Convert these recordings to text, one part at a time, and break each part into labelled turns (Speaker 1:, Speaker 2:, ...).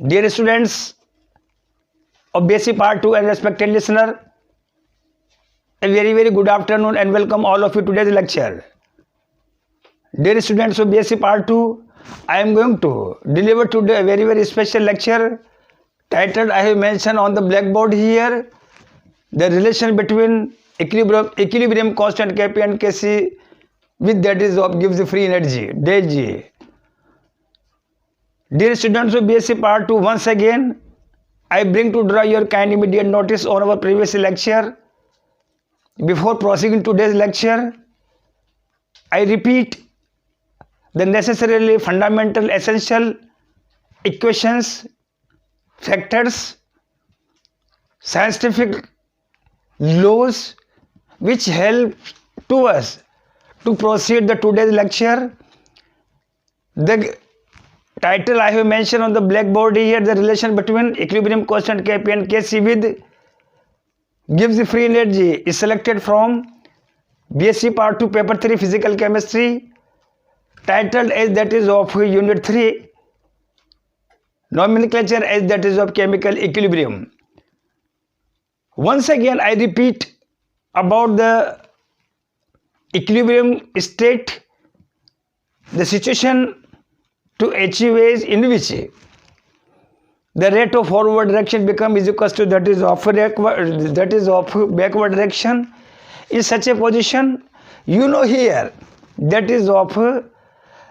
Speaker 1: Dear students of BSc Part 2 and respected listener, a very good afternoon and welcome all of you to today's lecture. Dear students of BSc Part 2, I am going to deliver today a very special lecture titled I have mentioned on the blackboard here, the relation between equilibrium constant Kp and Kc with that is of gives the free energy, Dg. Dear students of BSc Part 2, once again, I bring to draw your kind immediate notice on our previous lecture. Before proceeding to today's lecture, I repeat the necessarily fundamental essential equations, factors, scientific laws which help to us to proceed the today's lecture. The title I have mentioned on the blackboard here, the relation between equilibrium constant Kp and Kc with gives the free energy, is selected from BSc Part 2 Paper 3 Physical Chemistry, titled as that is of Unit 3, nomenclature as that is of chemical equilibrium. Once again I repeat about the equilibrium state, the situation to achieve is in which the rate of forward direction becomes is equal to that is of backward direction. In such a position, you know here that is of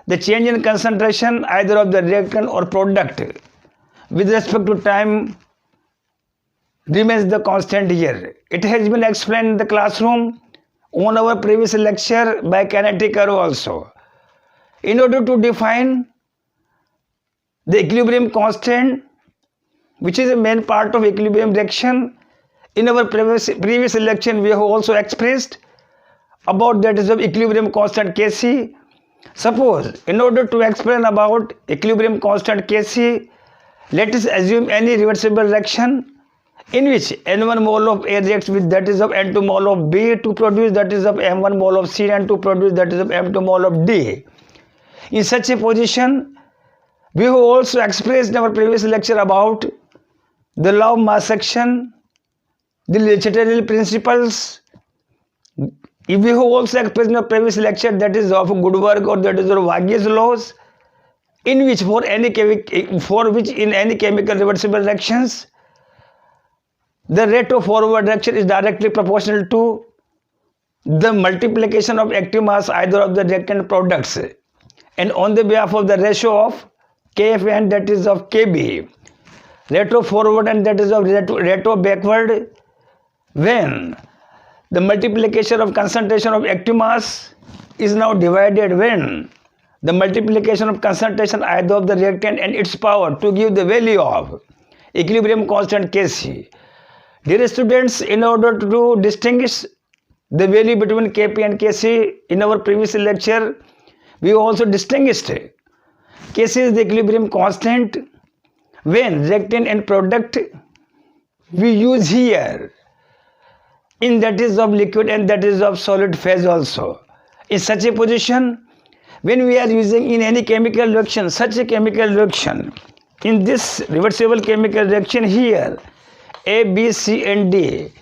Speaker 1: the change in concentration either of the reactant or product with respect to time remains the constant here. It has been explained in the classroom on our previous lecture by kinetic curve also. In order to define the equilibrium constant, which is a main part of equilibrium reaction, in our previous lecture we have also expressed about that is of equilibrium constant Kc. Suppose in order to explain about equilibrium constant Kc, let us assume any reversible reaction in which N1 mole of A reacts with that is of N2 mole of B to produce that is of M1 mole of C and to produce that is of M2 mole of D. In such a position, we have also expressed in our previous lecture about the law of mass action, the Lechetelli principles. We have also expressed in our previous lecture that is of Goodwork or that is of Vagius laws, in which in any chemical reversible reactions, the rate of forward reaction is directly proportional to the multiplication of active mass either of the reactant products, and on the behalf of the ratio of Kf and that is of Kb, rate of forward and that is of rate of backward, when the multiplication of concentration of active mass is now divided when the multiplication of concentration either of the reactant and its power to give the value of equilibrium constant Kc. Dear students, in order to distinguish the value between Kp and Kc, in our previous lecture we also distinguished Kc is the equilibrium constant when reactant and product we use here in that is of liquid and that is of solid phase also. In such a position, when we are using in any chemical reaction, such a chemical reaction, in this reversible chemical reaction here, A, B, C and D,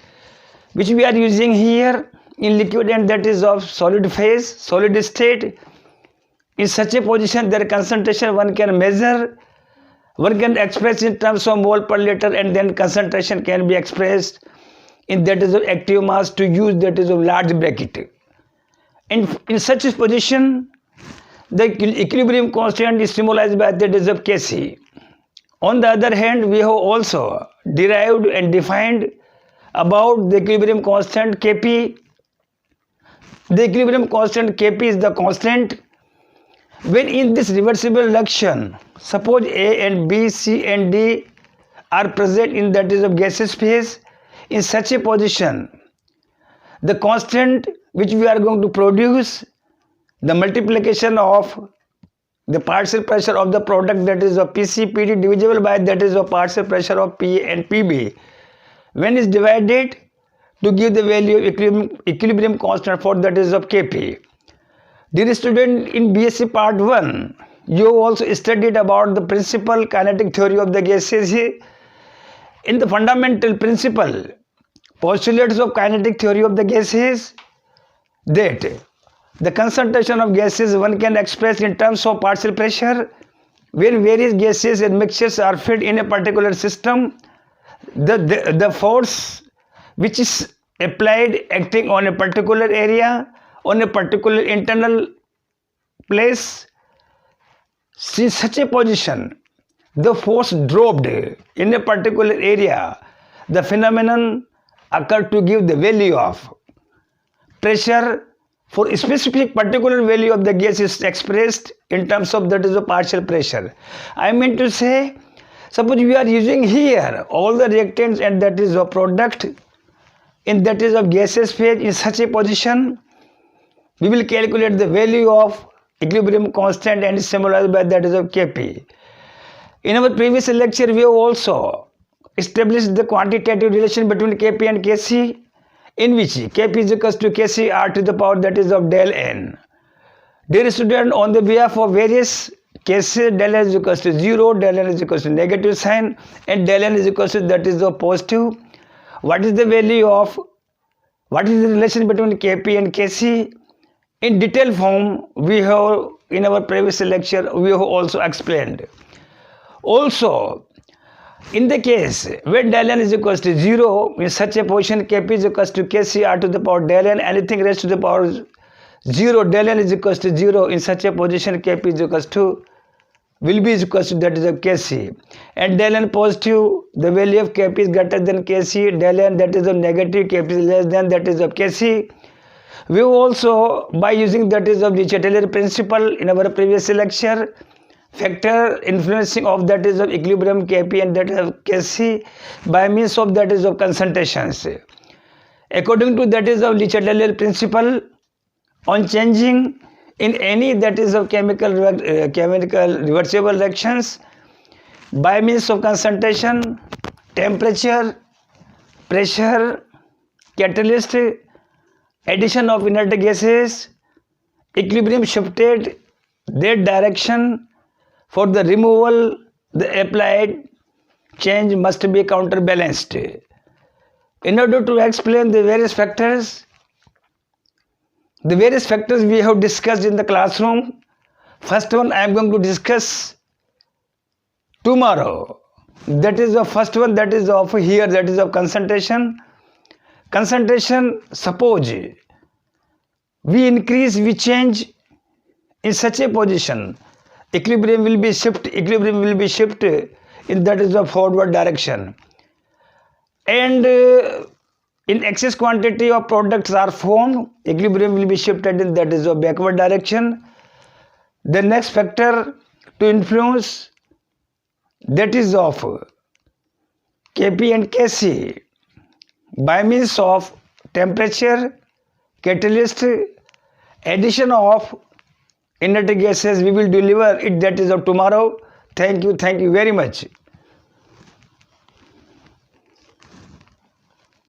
Speaker 1: which we are using here in liquid and that is of solid phase, solid state, in such a position their concentration one can measure, one can express in terms of mole per liter, and then concentration can be expressed in that is of active mass to use that is of large bracket. In such a position, the equilibrium constant is symbolized by that is of Kc. On the other hand, we have also derived and defined about the equilibrium constant Kp. The equilibrium constant Kp is the constant when in this reversible reaction, suppose A and B, C and D are present in that is of gaseous phase. In such a position, the constant which we are going to produce, the multiplication of the partial pressure of the product that is of Pc, Pd divisible by that is of partial pressure of Pa and Pb, when is divided to give the value of equilibrium constant for that is of Kp. Dear student, in BSc Part 1, you also studied about the principal kinetic theory of the gases. In the fundamental principle postulates of kinetic theory of the gases, that the concentration of gases one can express in terms of partial pressure. When various gases and mixtures are fed in a particular system, the force which is applied acting on a particular area, on a particular internal place, in such a position, the force dropped in a particular area, the phenomenon occurred to give the value of pressure for a specific particular value of the gas is expressed in terms of that is a partial pressure. I mean to say, suppose we are using here all the reactants and that is a product in that is of gaseous phase in such a position, we will calculate the value of equilibrium constant and is symbolized by that is of Kp. In our previous lecture, we have also established the quantitative relation between Kp and Kc, in which Kp is equals to Kc r to the power that is of del n. Dear student, on the behalf of various cases, del n is equals to 0, del n is equals to negative sign, and del n is equals to that is of positive. What is the value of, what is the relation between Kp and Kc? In detailed form, we have in our previous lecture, we have also explained. Also, in the case when del n is equals to 0, in such a position Kp is equals to Kc r to the power del n, anything raised to the power 0, del n is equals to 0, in such a position Kp is equals to, will be equals to that is of Kc. And del n positive, the value of Kp is greater than Kc, del n that is of negative, Kp is less than that is of Kc. We have also, by using that is of the Chatelier principle in our previous lecture, factor influencing of that is of equilibrium Kp and that is of Kc by means of that is of concentrations. According to that is of Le Chatelier principle, on changing in any that is of chemical reversible reactions by means of concentration, temperature, pressure, catalyst, addition of inert gases, equilibrium shifted that direction. For the removal, the applied change must be counterbalanced. In order to explain the various factors we have discussed in the classroom, first one I am going to discuss tomorrow. That is the first one, that is of here, that is of concentration. Concentration, suppose we increase, we change in such a position, equilibrium will be shifted in that is the forward direction, and in excess quantity of products are formed, equilibrium will be shifted in that is the backward direction. The next factor to influence, that is of Kp and Kc by means of temperature, catalyst, addition of inert gases, we will deliver it that is of tomorrow. Thank you very much.